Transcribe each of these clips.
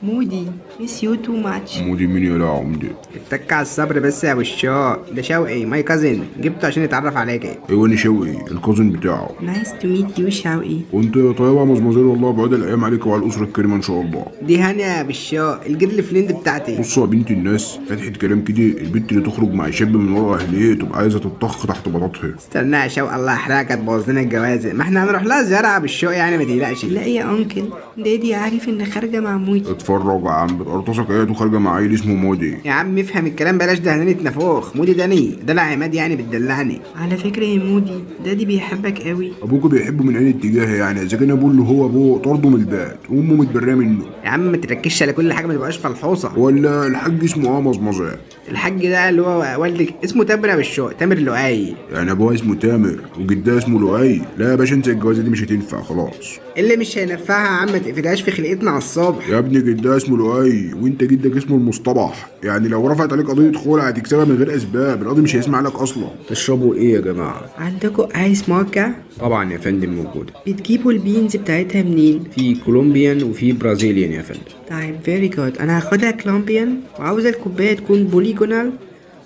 مودي miss you too much. مودي مين يا عمدي؟ اتك على الصبر بس يا ابو الشاق، ده شوقي ماي كازن، جبته عشان يتعرف عليك. ايوه انا شوقي الكوزن بتاعه. نايس تو ميت يو شوقي. وانت طيبة يا مزمزير، والله بعد الايام عليك وعلى الاسره الكريمه ان شاء الله. دي هاني يا ابو الشاق الجيرل فريند بتاعتي. بص يا بنت الناس، فتحة كلام كده، البنت اللي تخرج مع شاب من ورا اهليه تبقى عايزه تتطخ تحت بلاطها. استنى يا شوق، الله يحرقك هتبوظ لنا الجوازه، ما احنا هنروح لها زياره يا ابو الشاق يعني، ما تقلقش. لا يا انكل، دادي عارف ان خارجه مع مودي. اتفرج يا عم، بتقرطصك ايه وخارجه مع عيل اسمه مودي. يا عم افهم الكلام، بلاش دهنانة نفوخ. مودي داني دلع عماد يعني، بتدلعني. على فكره يا مودي، دادي بيحبك قوي. ابوك بيحبه من اي اتجاه يعني؟ اذا كان ابوه اللي هو ابوه طرده من البيت وامه متبريه منه. يا عم ما تركزش على كل حاجه، ما تبقاش فلحوصه. ولا الحاج اسمه مزمزير؟ الحاج ده اللي هو والدك اسمه تامر يا بالشوق، تامر لؤي. يعني ابوها اسمه تامر وجدها اسمه لؤي؟ لا يا باشا، انسى الجوازه دي مش هتنفع خلاص. اللي مش هينفعها يا عم ما تقفلهاش في خلقتنا على الصبح. يا ابني جدها اسمه لؤي وانت جدك اسمه المصطبح، يعني لو رفعت عليك قضيه خلع هتكسبها من غير اسباب، القاضي مش هيسمع لك اصلا. تشربوا ايه يا جماعه؟ عندكم ايس ماركا؟ طبعا يا فندم موجوده. بتجيبوا البينز بتاعتها منين؟ في كولومبيان وفي برازيليان يا فندم. طيب فيري جود، انا هاخدها كولومبيان، وعاوزه الكوبايه تكون بوليجونال.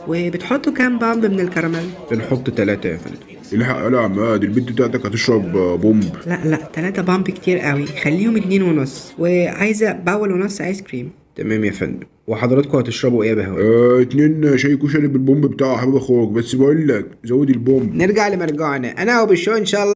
وبتحطوا كام بامب من الكراميل؟ بنحط 3 يا فندم. الحق يا عماد، البنت بتاعتك هتشرب بومب. لا 3 بامب كتير قوي، خليهم 2.5، وعايزه باول ونص ايس كريم. تمام يا فندم. وحضراتكم هتشربوا ايه يا بهوات؟ 2 شاي كشري بالبومب بتاعه حبيب اخوك، بس بقول لك زود البومب. نرجع لمرجعنا، انا وبالشو ان شاء الله.